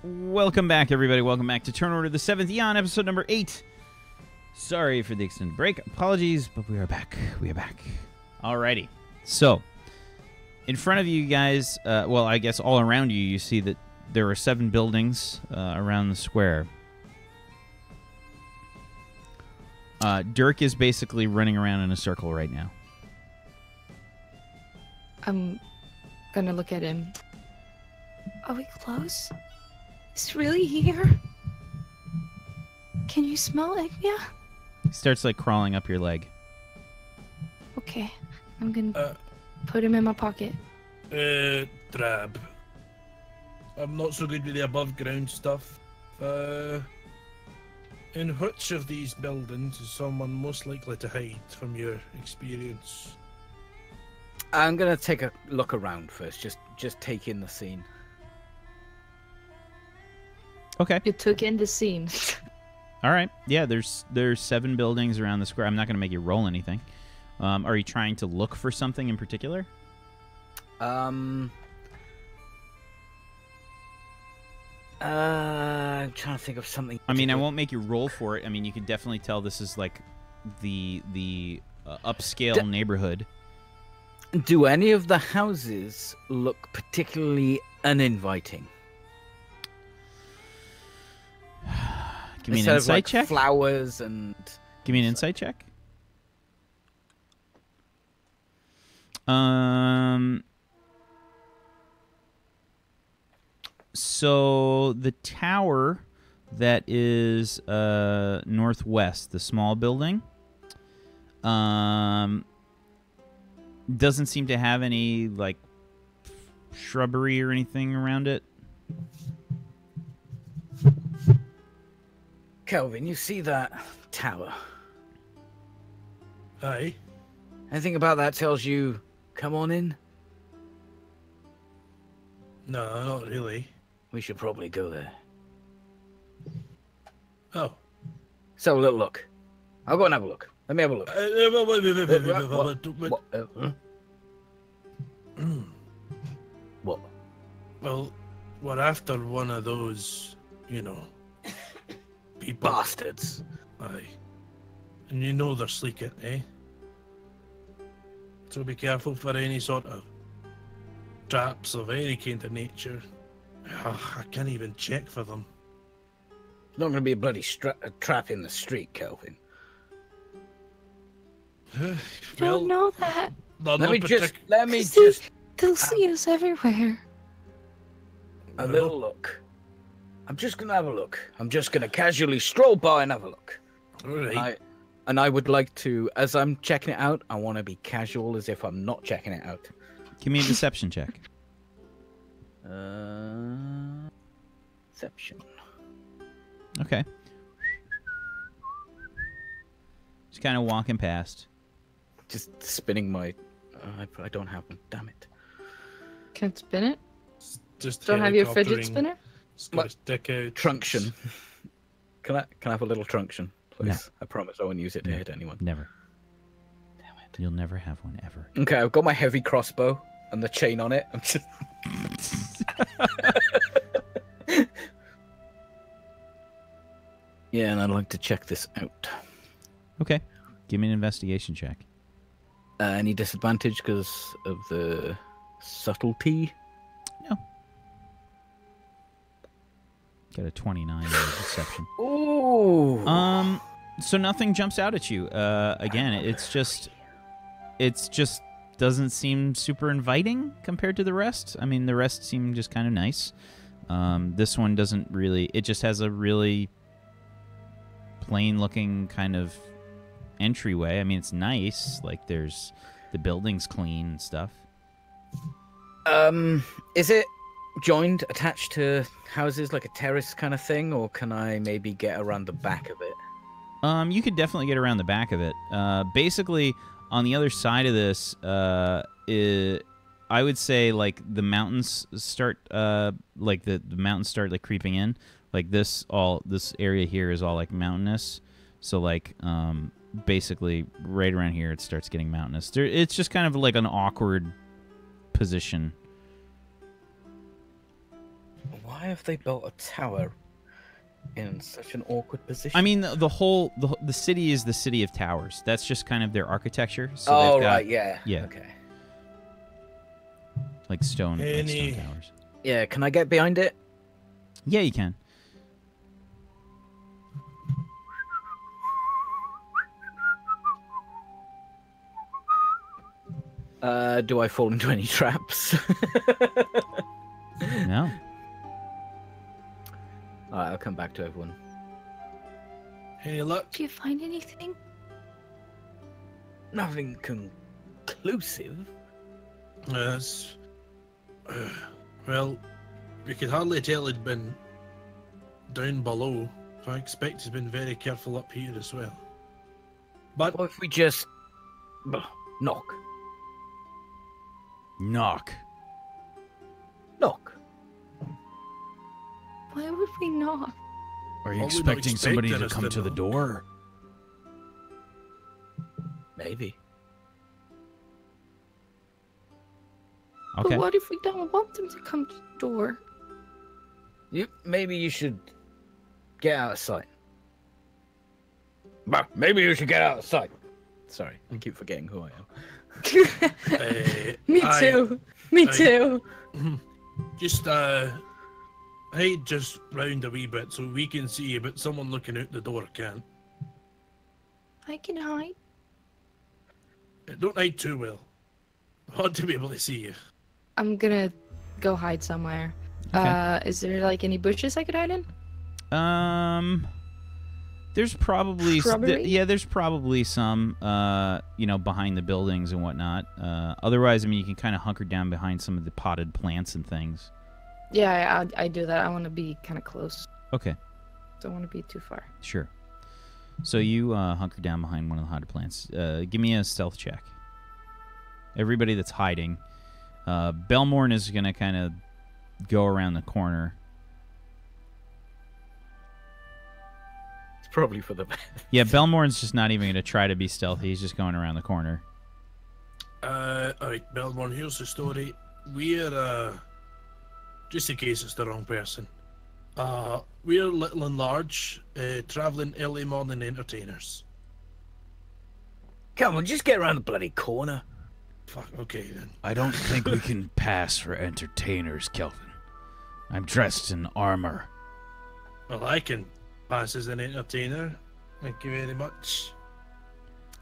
Welcome back, everybody. Welcome back to Turn Order, the Seventh Eon, episode number 8. Sorry for the extended break. Apologies, but we are back. We are back. Alrighty. So, in front of you guys, well, I guess all around you, you see that there are 7 buildings around the square. Dirk is basically running around in a circle right now. I'm gonna look at him. Are we close? Is it really here? Can you smell it? Yeah. He starts, like, crawling up your leg. Okay. I'm gonna put him in my pocket. Drab. I'm not so good with the above ground stuff. In which of these buildings is someone most likely to hide from your experience? I'm gonna take a look around first, just take in the scene. Okay. You took in the scene. All right. Yeah, there's 7 buildings around the square. I'm not going to make you roll anything. Are you trying to look for something in particular? I'm trying to think of something. I mean, I won't make you roll for it. I mean, you can definitely tell this is like the upscale neighborhood. Do any of the houses look particularly uninviting? Give me an Instead insight of, like, check. Flowers and. Give me an insight check. So the tower that is northwest, the small building, doesn't seem to have any like shrubbery or anything around it. Kelvin, you see that tower? Aye. Anything about that tells you, come on in? No, not really. We should probably go there. Oh. So, little look. I'll go and have a look. Let me have a look. What? Well, we're after one of those, you know, people. Bastards. Aye. And you know they're sleeking, eh? So be careful for any sort of traps of any kind of nature. I can't even check for them. It's not going to be a bloody trap in the street, Kelvin. Don't know that. Let me just They'll see us everywhere. A little look. I'm just going to have a look. I'm just going to casually stroll by and have a look. All right. And I would like to, as I'm checking it out, I want to be casual as if I'm not checking it out. Give me a deception check. Deception. Okay. Just kind of walking past. Just spinning my... I don't have one. Damn it. Can it spin it? Just Don't have your fidget helicoptering, spinner? it's got its dick out. Trunction. Can I have a little trunction, please? No. I promise I won't use it to hit anyone. Never. Damn it. You'll never have one ever. Okay, I've got my heavy crossbow and the chain on it. I'm just... Yeah, and I'd like to check this out. Okay. Give me an investigation check. Any disadvantage because of the subtlety? No. Got a 29 in deception. Ooh. So nothing jumps out at you. Again, it's just doesn't seem super inviting compared to the rest. I mean, the rest seem just kind of nice. This one doesn't really. It just has a really plain-looking kind of entryway. I mean, it's nice. Like, there's the building's clean and stuff. Is it joined, attached to houses like a terrace kind of thing, or can I maybe get around the back of it? You could definitely get around the back of it. Basically, on the other side of this, I would say like the mountains start, like the mountains start like creeping in. Like this area here is all like mountainous. So like, basically right around here it starts getting mountainous. It's just kind of like an awkward position. Why have they built a tower in such an awkward position? I mean, the city is the city of towers. That's just kind of their architecture. So oh, they've got, right, yeah. Yeah. Okay. Like stone Any- towers. Yeah, can I get behind it? Yeah, you can. Do I fall into any traps? No. Alright, I'll come back to everyone. Any luck? Do you find anything? Nothing conclusive. Yes. Well, we could hardly tell it'd been down below. I expect he's been very careful up here as well. But What if we just knock? Knock. Knock. Why would we not? Are you Well, we're not expecting somebody to expecting come us to to the knock. door? Maybe. Okay. But what if we don't want them to come to the door? Maybe you should get out of sight. Maybe you should get out of sight. Sorry, I keep forgetting who I am. Me I- too. Me I- too. just hide just round a wee bit so we can see you, but someone looking out the door can't. I can hide. Don't hide too well. I want to be able to see you. I'm gonna go hide somewhere. Okay. Is there like any bushes I could hide in? There's probably Shrubbery? there's probably some behind the buildings and whatnot. Otherwise, I mean, you can kind of hunker down behind some of the potted plants and things. Yeah, I do that. I want to be kind of close. Okay, Don't want to be too far. sure. So you hunker down behind one of the potted plants. Give me a stealth check. Everybody that's hiding. Belmorn is gonna kind of go around the corner. It's probably for the best. Yeah, Belmorn's just not even gonna try to be stealthy. He's just going around the corner. Alright, Belmorn, here's the story. We're, just in case it's the wrong person. We're little and large, traveling early morning entertainers. Come on, just get around the bloody corner. Fuck, okay then. I don't think we can pass for entertainers, Kelvin. I'm dressed in armor. Well, I can pass as an entertainer. Thank you very much.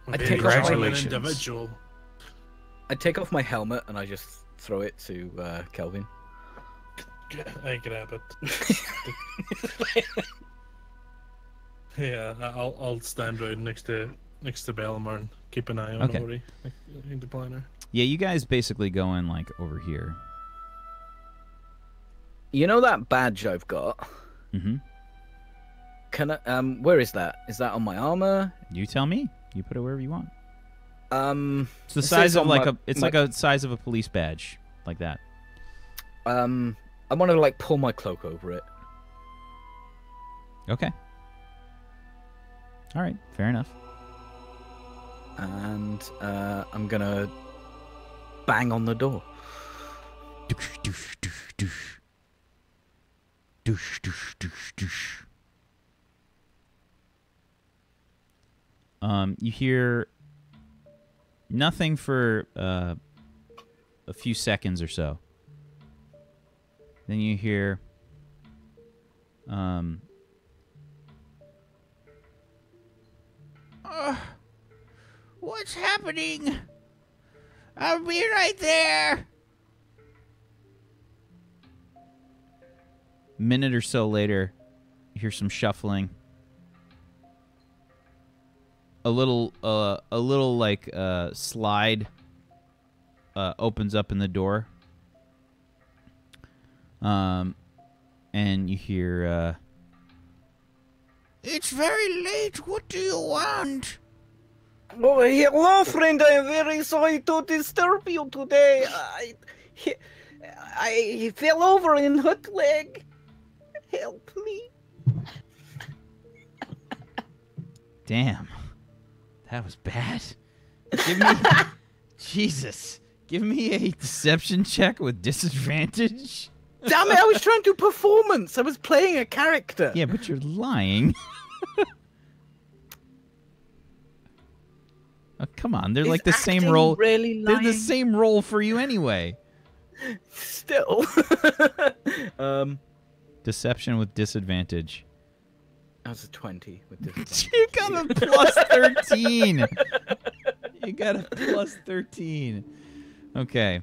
I'm I very take off my- charming Congratulations. individual. I take off my helmet and I just throw it to Kelvin. I grab it. Yeah, I'll stand right next to Belmar and keep an eye on Okay. Ori in the planner. Yeah, you guys basically go in like over here. You know that badge I've got? Mm-hmm. Can I, where is that? Is that on my armor? You tell me. You put it wherever you want. It's the It size says of on like my- a. It's my- like a size of a police badge, like that. I want to like pull my cloak over it. Okay. All right. Fair enough. And I'm gonna bang on the door. Doosh, doosh, doosh, doosh. Doosh, doosh, doosh, doosh. You hear nothing for a few seconds or so. Then you hear what's happening? I'll be right there. Minute or so later, you hear some shuffling. A little like slide opens up in the door. And you hear it's very late. What do you want? Oh, hello, friend. I am very sorry to disturb you today. I fell over in hot leg. Help me. Damn. That was bad. Give me Jesus. Give me a deception check with disadvantage. Damn it! I was trying to do performance. I was playing a character. Yeah, but you're lying. Oh, come on, they're like the same role. Really They're the same role for you anyway. Still. Deception with disadvantage. That was a 20 with disadvantage. You got a plus 13. You got a plus 13. Okay.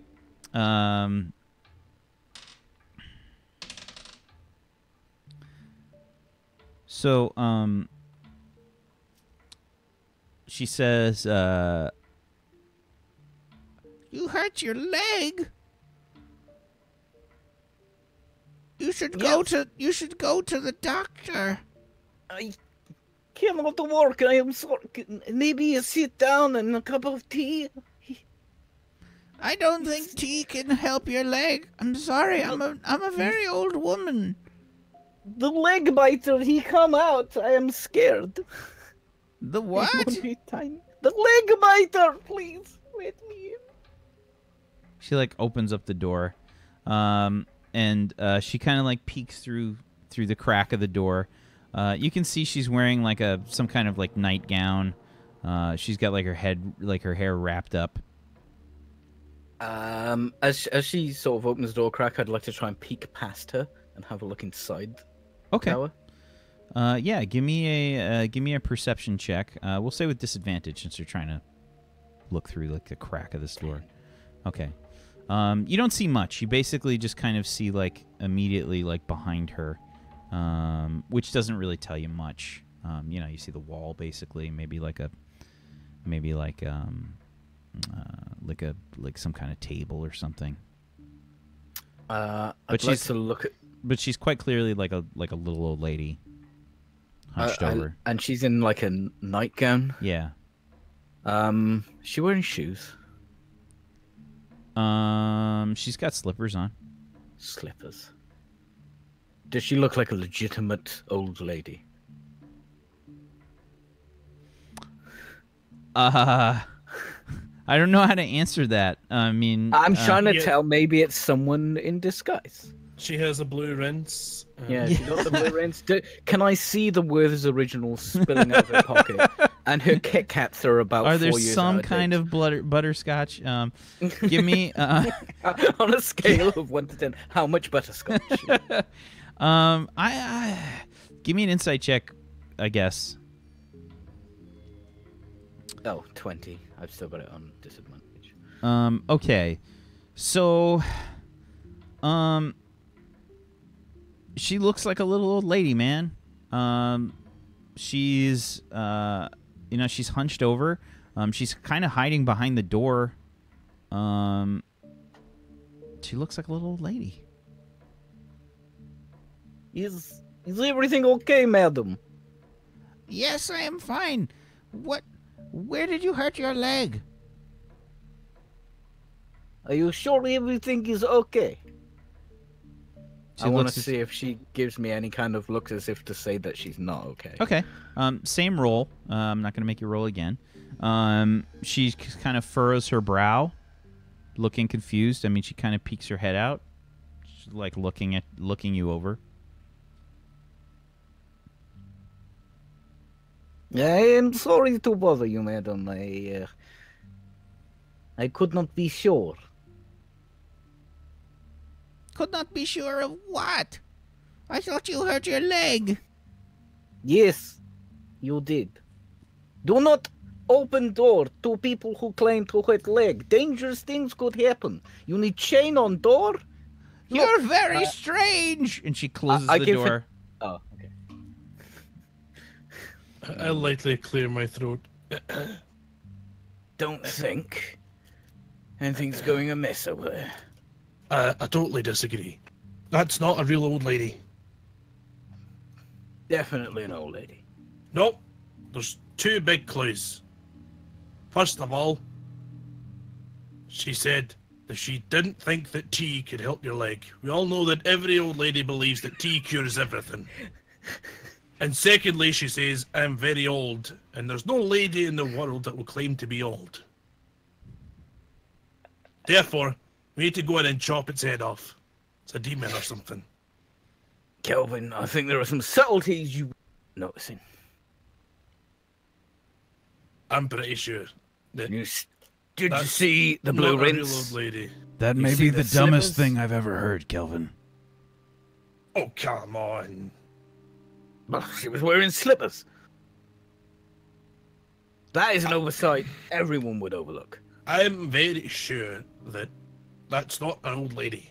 So, she says, you hurt your leg. You should go to the doctor. I cannot work. I am sorry. Maybe a sit down and a cup of tea. I don't think tea can help your leg. I'm sorry. I'm a very old woman. The leg biter, he come out. I am scared. The what? The leg biter, please. Let me in. She like opens up the door, and she kind of like peeks through the crack of the door. You can see she's wearing like some kind of like nightgown. She's got like her hair wrapped up. As she sort of opens the door crack, I'd like to try and peek past her and have a look inside. Okay. Tower. Yeah. Give me a perception check. We'll say with disadvantage since you're trying to look through like the crack of this door. Okay. You don't see much. You basically just kind of see like immediately like behind her, which doesn't really tell you much. You see the wall basically, maybe like some kind of table or something. I'd like to look at. But she's quite clearly like a little old lady, hunched over. And she's in like a nightgown. Yeah. She wearing shoes? She's got slippers on. Slippers. Does she look like a legitimate old lady? I don't know how to answer that. I mean, I'm trying to tell. Maybe it's someone in disguise. She has a blue rinse. Yeah, she got the blue rinse. Can I see the Worth's original spilling out of her pocket? And her Kit Kats are about 4 years Are there some kind of butterscotch? Give me on a scale of 1 to 10. How much butterscotch? I give me an insight check, I guess. Oh, 20. I've still got it on disadvantage. Okay. So, she looks like a little old lady, man. She's, she's hunched over. She's kind of hiding behind the door. She looks like a little old lady. Is everything okay, madam? Yes, I am fine. Where did you hurt your leg? Are you sure everything is okay? I want to see if she gives me any kind of looks as if to say that she's not okay. Okay. Same roll. I'm not going to make you roll again. She kind of furrows her brow, looking confused. I mean, she kind of peeks her head out, she's like looking you over. I am sorry to bother you, madam. I could not be sure. Could not be sure of what? I thought you hurt your leg. Yes, you did. Do not open door to people who claim to hurt leg. Dangerous things could happen. You need chain on door. You're very strange. And she closes the door. Oh, okay. I lightly clear my throat. Don't think anything's going amiss over there. I totally disagree. That's not a real old lady. Definitely an old lady. Nope. There's 2 big clues. First of all, she said that she didn't think that tea could help your leg. We all know that every old lady believes that tea cures everything. And secondly, she says, I'm very old, and there's no lady in the world that will claim to be old. Therefore, we need to go in and chop its head off. It's a demon or something. Kelvin, I think there are some subtleties you noticing. I'm pretty sure that Did you that's see the blue not a real rinse? old lady. That You may see be the the dumbest slippers? thing I've ever heard, Kelvin. Oh, come on. Well, she was wearing slippers. That is an oversight everyone would overlook. I'm very sure that that's not an old lady.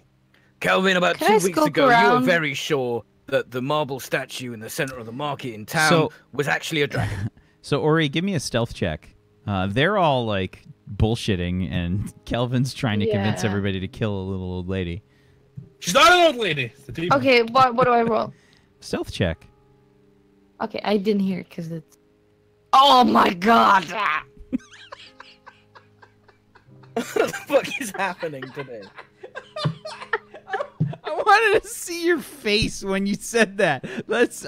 Kelvin, about Can I 2 weeks skulk ago, you were around? very sure that the marble statue in the center of the market in town So- was actually a dragon. So Ori, give me a stealth check. They're all like bullshitting, and Kelvin's trying to convince Yeah. everybody to kill a little old lady. She's not an old lady. It's the demon. Okay, what do I roll? Stealth check. Okay, I didn't hear it because it's. Oh my god! What the fuck is happening today? I wanted to see your face when you said that.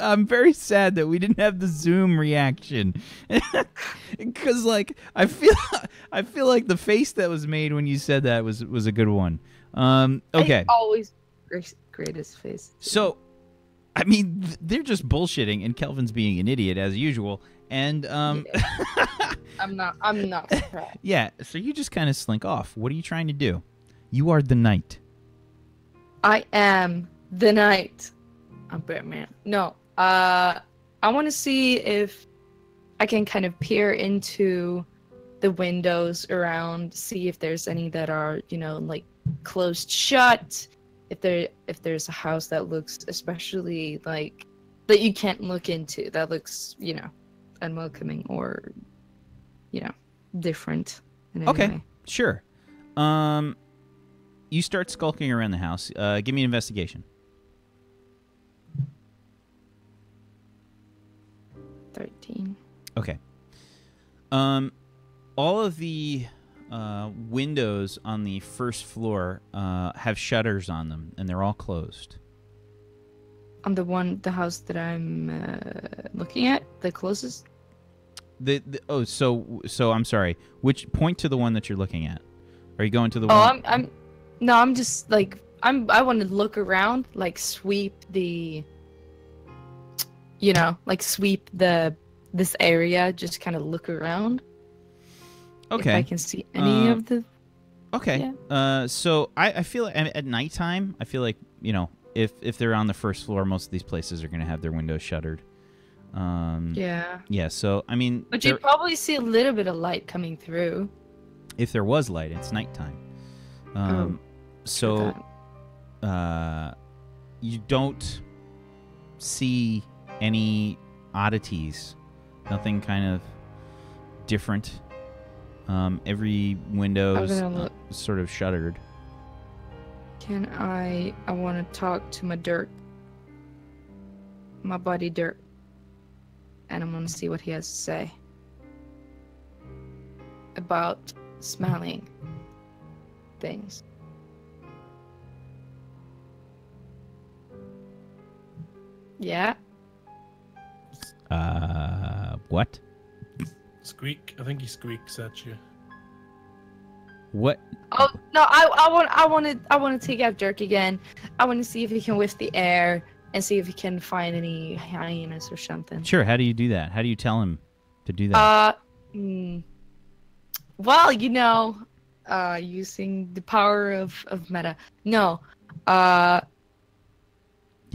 I'm very sad that we didn't have the Zoom reaction, because like I feel like the face that was made when you said that was a good one. Okay, I always greatest face. so I mean they're just bullshitting, and Kelvin's being an idiot as usual, and I'm not surprised. yeah. So you just kind of slink off. What are you trying to do? You are the knight. I am the knight. I'm Batman. No. I want to see if I can kind of peer into the windows around, see if there's any that are, like closed shut. If there's a house that looks especially like that you can't look into, that looks, unwelcoming or, different. In any Okay, way. sure. You start skulking around the house. Give me an investigation. 13. Okay. All of the windows on the first floor have shutters on them, and they're all closed. On the house that I'm looking at, the closest. So I'm sorry. Which point to the one that you're looking at? Are you going to the Oh, one? I'm just like I want to look around, like sweep the, sweep this area, just kind of look around. Okay. If I can see any of the. Okay. So I feel like at nighttime, I feel like if they're on the first floor, most of these places are going to have their windows shuttered. Yeah. Yeah. So I mean, But you probably see a little bit of light coming through. if there was light, it's nighttime. So you don't see any oddities, nothing kind of different. Every window's I'm gonna look. sort of shuttered. I want to talk to my buddy Dirk, and I'm gonna see what he has to say about smelling things. Yeah. What? Squeak. I think he squeaks at you. What? Oh no! I want to take out Dirk again. I want to see if he can whiff the air and see if he can find any hyenas or something. Sure. How do you do that? How do you tell him to do that? Well, using the power of meta. No. Yeah,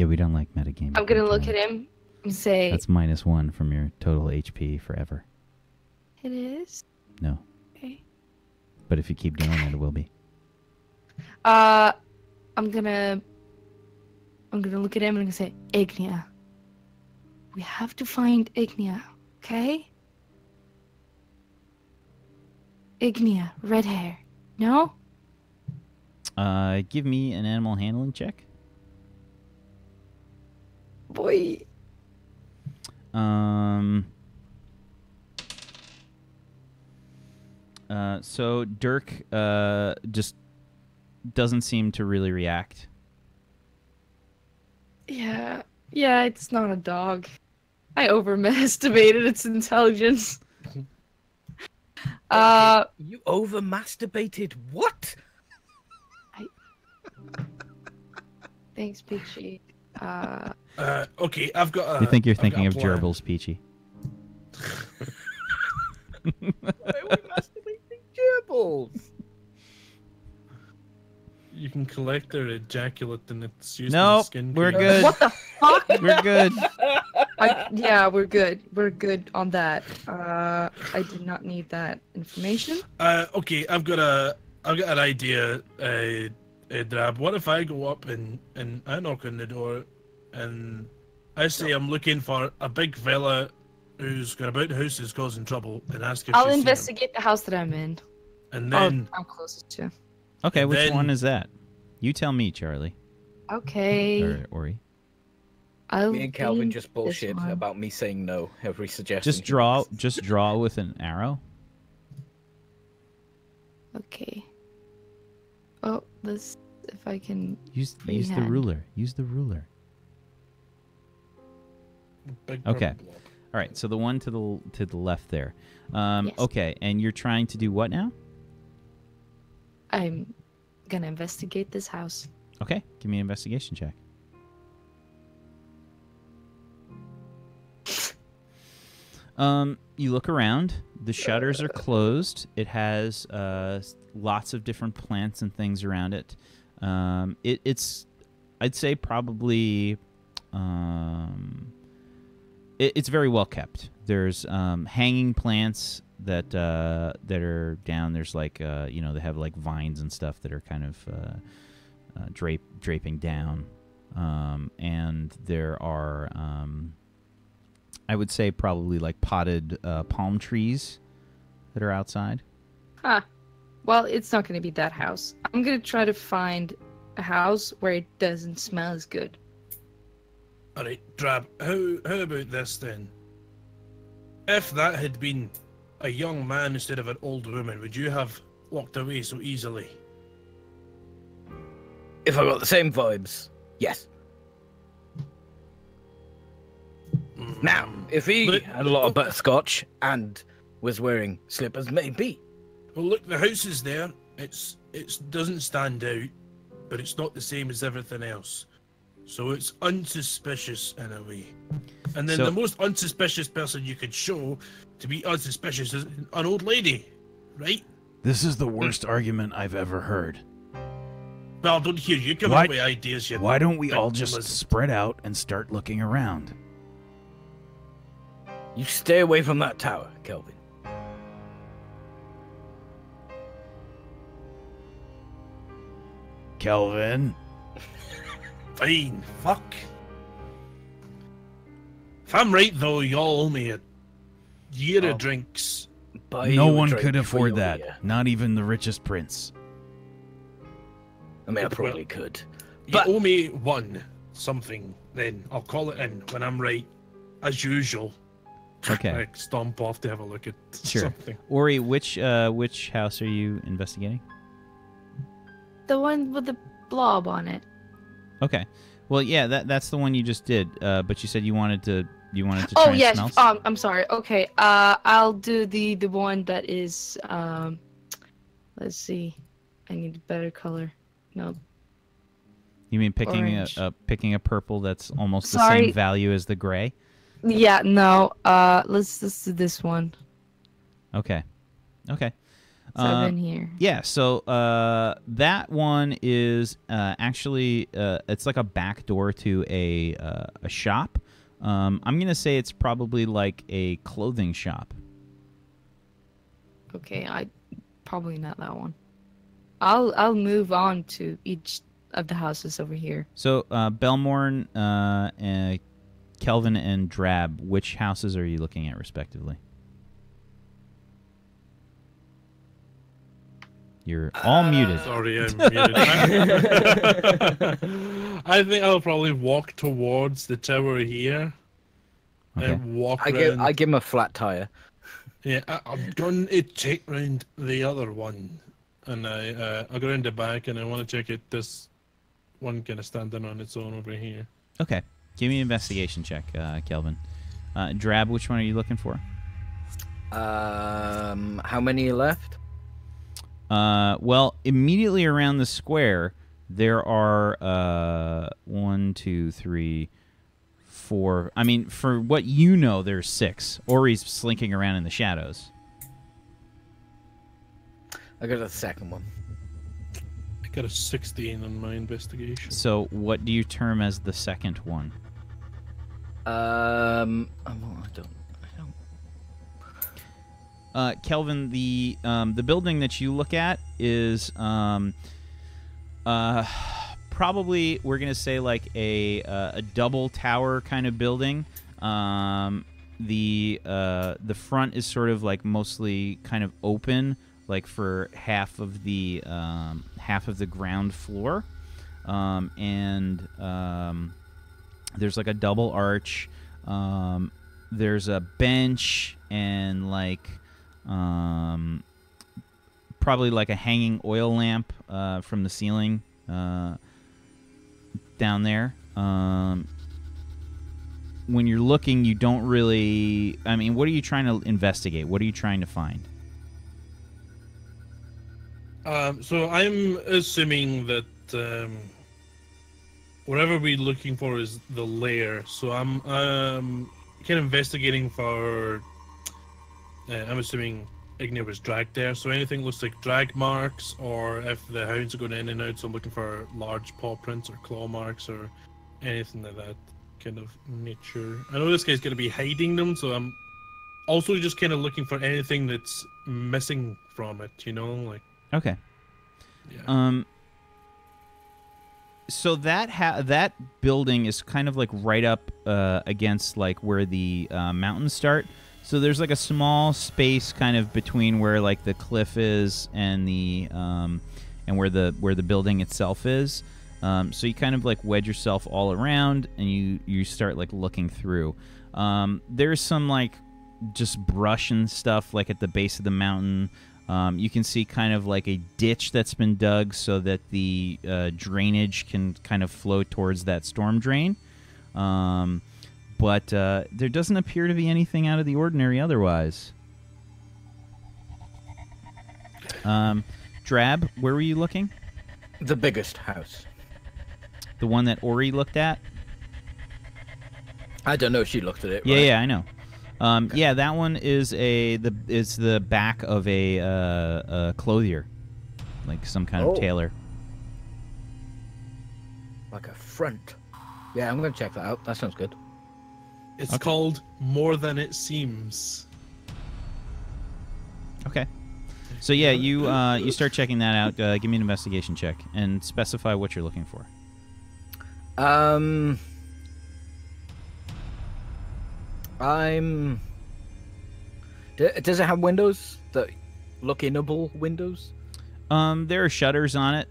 we don't like metagaming. I'm gonna look at him and say, That's -1 from your total HP forever. "It is." No. Okay. But if you keep doing it, it will be. I'm gonna look at him and I'm gonna say, "Ignia. We have to find Ignia, okay? Ignia, red hair. No? Give me an animal handling check. Boy. So Dirk just doesn't seem to really react. Yeah, it's not a dog. I overestimated its intelligence. You over masturbated what? Thanks, Peachy. Okay, I've got a. You think you're I've got thinking a of plan. gerbils, Peachy? Why are we masturbating gerbils? You can collect their ejaculate and it's used Nope, in skin. we're cream. good. What the fuck? We're good. Yeah, we're good. We're good on that. I did not need that information. Okay, I've got an idea, Drab. What if I go up and I knock on the door and I say I'm looking for a big fella who's got about the house who's causing trouble and ask if I'll she's seen him. investigate the house that I'm in. And then I'm closest to. Okay, And which then- one is that? You tell me, Charlie. Okay. Or Ori. I'll Me and Calvin be just this bullshit one. about me saying no every suggestion. Just draw with an arrow. Okay. Oh, let's if I can. Use the Freehand. ruler. Use the ruler. big Okay. purple blob. All right, so the one to the left there. Yes. Okay, and you're trying to do what now? I'm gonna investigate this house. Okay, give me an investigation check. You look around. The shutters are closed. It has lots of different plants and things around it. It's, I'd say, probably. It's very well kept. There's hanging plants that are down. There's like they have like vines and stuff that are kind of draping down, and there are I would say probably like potted palm trees that are outside. Huh. Well, it's not gonna be that house. I'm gonna try to find a house where it doesn't smell as good. Alright, Drab, how about this then? If that had been a young man instead of an old woman, would you have walked away so easily? If I got the same vibes, yes. Now, if he But- had a lot of butterscotch and was wearing slippers, maybe. Well, look, the house is there. It doesn't stand out, but it's not the same as everything else. So it's unsuspicious in a way. And then So- the most unsuspicious person you could show to be unsuspicious is an old lady, right? This is the worst argument I've ever heard. Well, don't hear you come Why- up with ideas. You Why don't we big all just lizard. spread out and start looking around? You stay away from that tower, Kelvin. Kelvin? Fine, fuck. If I'm right though, y'all owe me a year Oh. of drinks. Buy No you a one drink could for afford your that. year. Not even the richest prince. I mean, I probably could. You But- owe me one something. Then I'll call it in when I'm right, as usual. Okay. I stomp off to have a look at Sure. something. Ori, which house are you investigating? The one with the blob on it. Okay. Well, yeah, that's the one you just did. But you said you wanted to try Oh and yes. smell. I'm sorry. Okay. I'll do the one that is Let's see. I need a better color. No. You mean picking orange. picking a purple that's almost the Sorry. same value as the gray? Yeah. No. Let's do this one. Okay. Okay. Seven here. Yeah, so that one is actually it's like a back door to a shop. I'm gonna say it's probably like a clothing shop. Okay. I probably not that one. I'll move on to each of the houses over here. So Belmorn, Kelvin, and Drab, which houses are you looking at respectively? You're all muted. Sorry, I'm muted. I think I'll probably walk towards the tower here. Okay. And walk I around. give him a flat tire. Yeah, I'm going to check round the other one. And I'll go around the back and I want to check it. This one kind of standing on its own over here. Okay. Give me an investigation check, Kelvin. Drab, which one are you looking for? How many are left? Well, immediately around the square, there are 1, 2, 3, 4. I mean, for what you know, there's 6. Ori's slinking around in the shadows. I got a second one. I got a 16 on my investigation. So, what do you term as the second one? I don't. Kelvin, the building that you look at is probably, we're gonna say, like a double tower kind of building. The front is sort of like mostly kind of open, like for half of the ground floor, and there's like a double arch. There's a bench and like probably like a hanging oil lamp from the ceiling down there. When you're looking, you don't really... I mean, what are you trying to investigate? What are you trying to find? So I'm assuming that whatever we're looking for is the lair. So I'm kind of investigating for... I'm assuming Ignia was dragged there. So anything looks like drag marks, or if the hounds are going in and out, so I'm looking for large paw prints or claw marks or anything like that kind of nature. I know this guy's going to be hiding them, so I'm also just kind of looking for anything that's missing from it, you know? Like, okay. yeah. So that building is kind of like right up against like where the mountains start. So there's like a small space kind of between where like the cliff is and the and where the building itself is. So you kind of like wedge yourself all around and you start like looking through. There's some like just brush and stuff like at the base of the mountain. You can see kind of like a ditch that's been dug so that the drainage can kind of flow towards that storm drain. But there doesn't appear to be anything out of the ordinary otherwise. Drab, where were you looking? The biggest house. The one that Ori looked at? I don't know if she looked at it. Yeah, right? yeah, I know. Okay. Yeah, that one is the back of a clothier, like some kind of tailor. Like a front. Yeah, I'm gonna check that out. That sounds good. It's called More Than It Seems. Okay. So yeah, you start checking that out. Give me an investigation check and specify what you're looking for. Does it have windows that look inable windows? There are shutters on it.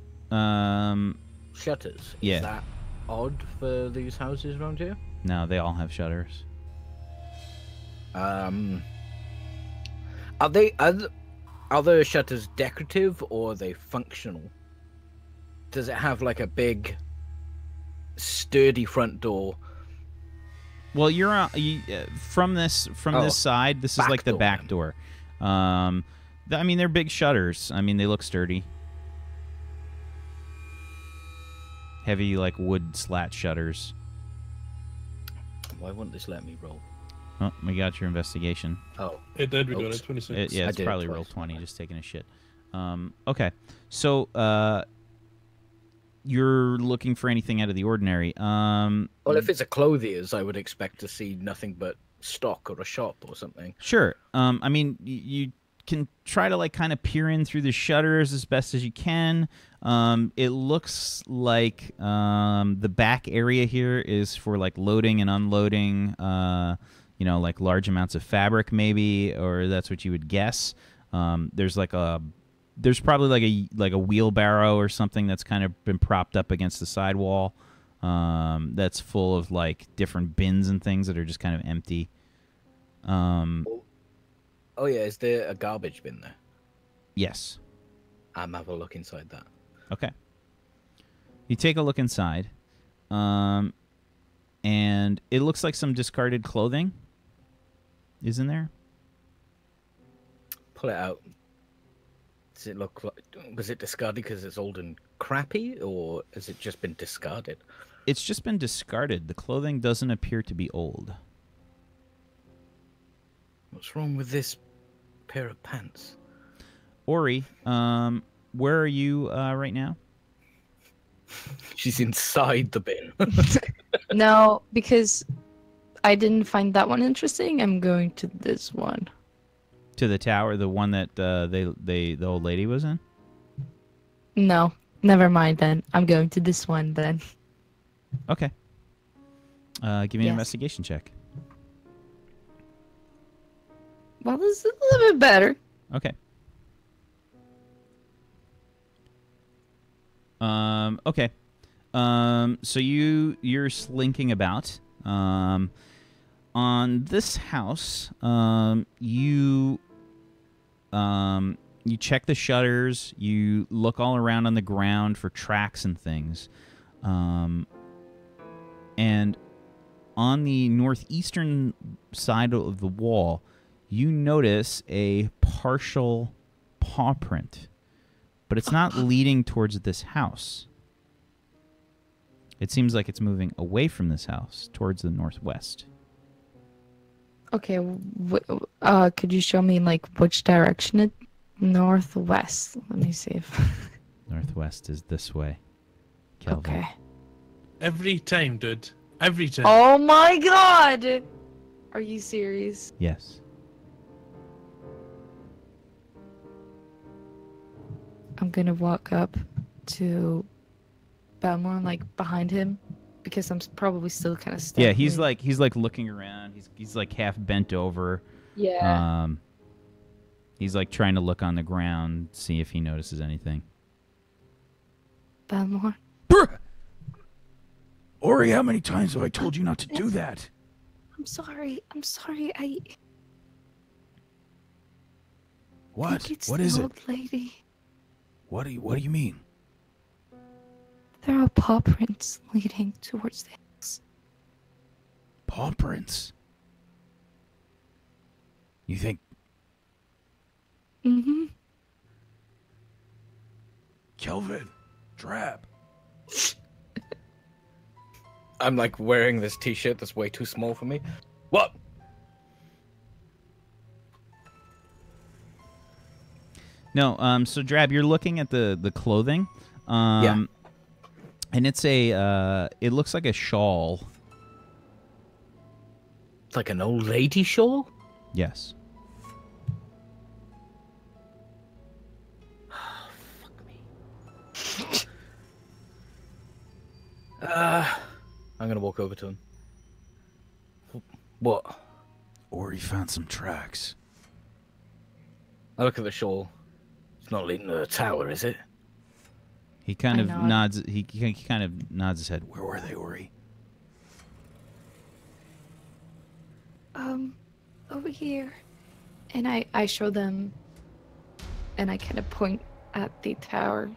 Shutters. Yeah. Is that odd for these houses around here? No, they all have shutters. Are the shutters decorative or are they functional? Does it have like a big, sturdy front door? Well, you're from this side. This is like the back door. I mean, they're big shutters. I mean, they look sturdy. Heavy, like wood slat shutters. Why wouldn't this let me roll? Oh, we got your investigation. Oh, It did. We got it. 26. Yeah, it's probably roll 20. Just taking a shit. Okay, so you're looking for anything out of the ordinary. Well, if it's a clothier's, I would expect to see nothing but stock or a shop or something. Sure. I mean, you can try to like kind of peer in through the shutters as best as you can. It looks like the back area here is for like loading and unloading. Like large amounts of fabric, maybe, or that's what you would guess. There's probably like a wheelbarrow or something that's kind of been propped up against the sidewall. That's full of like different bins and things that are just kind of empty. Oh yeah, is there a garbage bin there? Yes. I'm have a look inside that. Okay. You take a look inside, and it looks like some discarded clothing is in there. Pull it out. Does it look like... Was it discarded because it's old and crappy, or has it just been discarded? It's just been discarded. The clothing doesn't appear to be old. What's wrong with this pair of pants? Ori, where are you right now? She's inside the bin. No, because I didn't find that one interesting. I'm going to this one. To the tower, the one that the old lady was in? No, never mind then. I'm going to this one then. Okay. Give me an Yes. investigation check. Well, this is a little bit better. Okay. Okay. So you're slinking about. On this house, you check the shutters. You look all around on the ground for tracks and things. And on the northeastern side of the wall, you notice a partial paw print, but it's not leading towards this house. It seems like it's moving away from this house towards the northwest. Okay, could you show me like which direction it? Northwest. Let me see if. Northwest is this way, Kelvin. Okay. Every time, dude. Every time. Oh my god! Are you serious? Yes. I'm gonna walk up to Belmore, like behind him, because I'm probably still kind of stuck. Yeah, he's like looking around. He's like half bent over. Yeah. He's like trying to look on the ground, see if he notices anything. Belmore. Ori, how many times have I told you not to do that? I'm sorry. I What? think it's What the is it? old lady. What do you mean? There are paw prints leading towards the house. Paw prints. You think Mm-hmm. Kelvin, Drab? I'm like wearing this t-shirt that's way too small for me. What? No, so Drab, you're looking at the clothing. Yeah. And it's it looks like a shawl. It's like an old lady shawl? Yes. Fuck me. I'm gonna walk over to him. What? Ori found some tracks. I look at the shawl. It's not leading to the tower, is it? He kind I of nod. nods. He kind of nods his head. Where were they, Ori? Over here. And I show them, and I kind of point at the tower.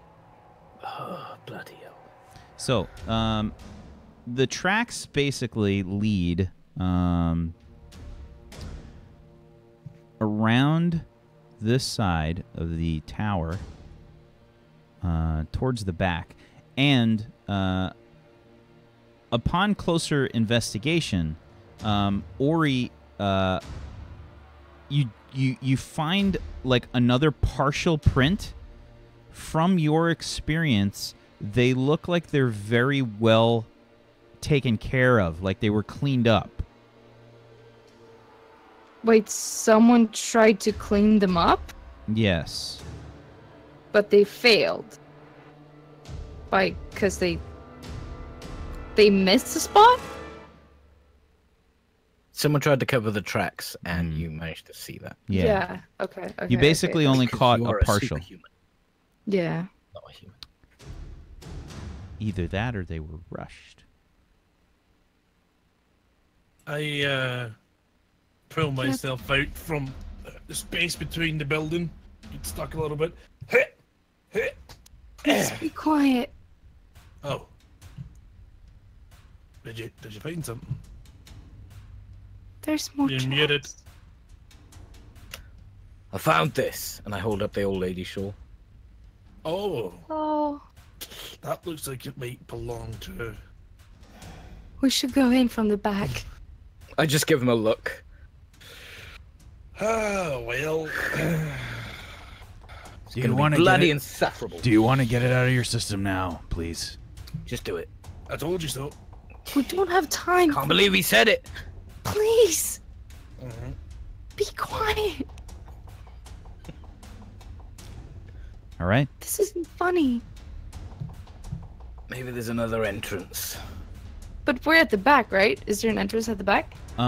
Oh, bloody hell. So, the tracks basically lead around this side of the tower towards the back, and upon closer investigation, Ori, you find like another partial print. From your experience, they look like they're very well taken care of, like they were cleaned up. Wait, someone tried to clean them up, Yes. but they failed. Because they missed the spot? Someone tried to cover the tracks, and you managed to see that. Yeah. Okay. You basically okay. only Because caught you a are partial. superhuman, Yeah. not a human. Either that or they were rushed. I pull myself out from the space between the building. Get stuck a little bit. Please be quiet. Oh. Did you find something? There's more You're traps. muted. I found this, and I hold up the old lady shawl. Oh, Oh, that looks like it might belong to. we should go in from the back. I just give him a look. Ah, well. Do Gonna be bloody insufferable. Do you want to get it out of your system now, please? Just do it. I told you so. We don't have time. Can't believe he said it. Please, Mhm. be quiet. All right. This isn't funny. Maybe there's another entrance. But we're at the back, right? Is there an entrance at the back? There's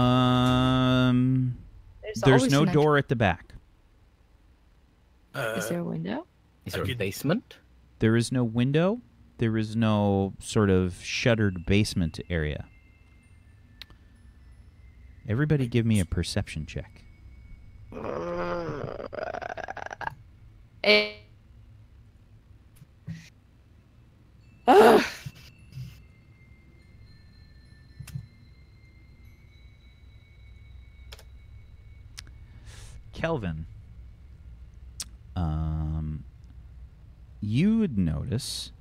always no an door at the back. Is there a window? Is there a could- basement? There is no window. There is no sort of shuttered basement area. Everybody give me a perception check. Eh. Ugh. Kelvin, you would notice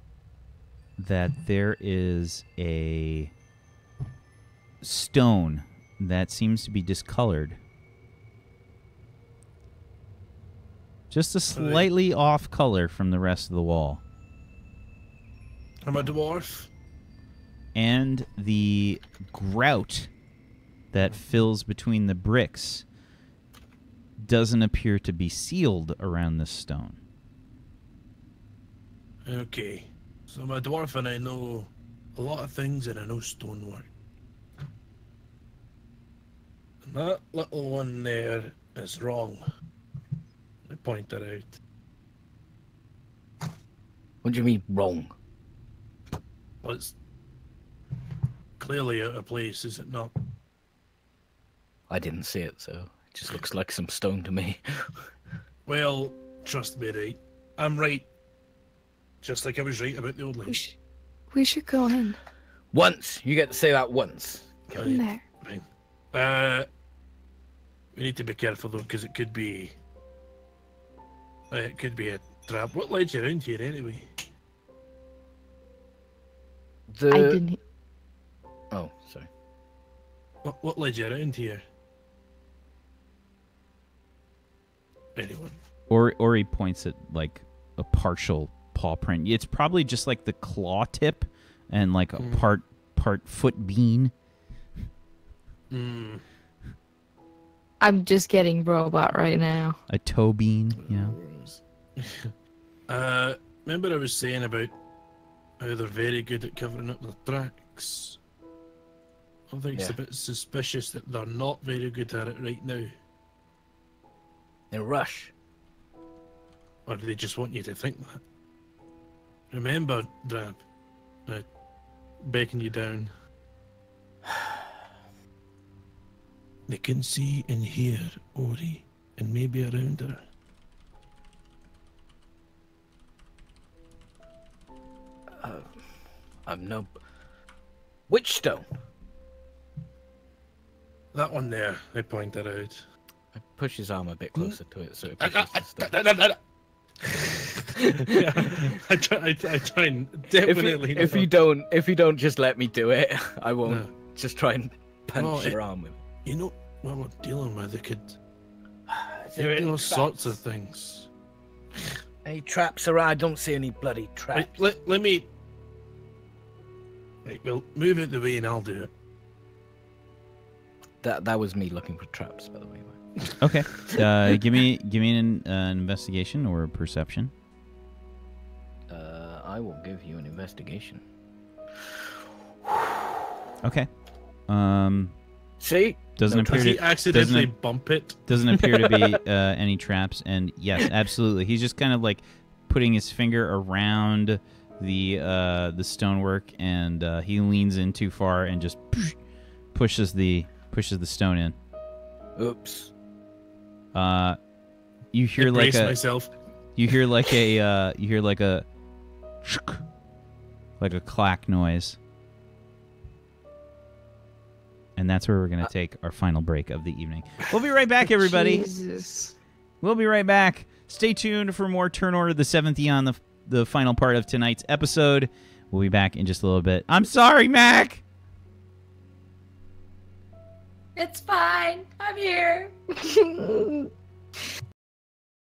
that there is a stone that seems to be discolored. Just a slightly off color from the rest of the wall. I'm a dwarf. And the grout that fills between the bricks doesn't appear to be sealed around this stone. Okay. So I'm a dwarf and I know a lot of things and I know stonework. And that little one there is wrong. I point that out. What do you mean wrong? Well, it's clearly out of place, is it not? I didn't see it, so it just looks like some stone to me. Well, trust me, right? I'm right. Just like I was right about the old lady. We should go in. Once! You get to say that once. In there. Fine. We need to be careful though, because it could be a trap. What led you around here anyway? The... I didn't. Oh, sorry. What led you around here? Anyone? Or he points at like a partial paw print. It's probably just like the claw tip and like a part foot bean. Hmm. I'm just getting robot right now. A toe bean, Remember I was saying about how they're very good at covering up their tracks? I think it's a bit suspicious that they're not very good at it right now. In a rush. Or do they just want you to think that? Remember, Drab, beckon you down. They can see and hear Ori, and maybe around her. I'm no... Which stone? That one there, I pointed out. I push his arm a bit closer to it so it pushes the stone. Yeah, I try and definitely. If you don't just let me do it, I won't just try and punch your arm with it. You know what we're dealing with? They could There do any all sorts of things. Any traps around? I don't see any bloody traps. Right, let me. Right, well, move out the way and I'll do it. That was me looking for traps, by the way. Okay. Give me an investigation or a perception. I will give you an investigation. Okay. See? Doesn't appear Does to he accidentally doesn't- bump it? Doesn't appear to be any traps, and yes, absolutely. He's just kind of like putting his finger around the stonework, and he leans in too far and just pushes the stone in. Oops. You hear like Brace a myself. you hear like a clack noise. And that's where we're going to take our final break of the evening. We'll be right back, everybody. Jesus. We'll be right back. Stay tuned for more Turn Order the Seventh Eon, the final part of tonight's episode. We'll be back in just a little bit. I'm sorry, Mac. It's fine. I'm here.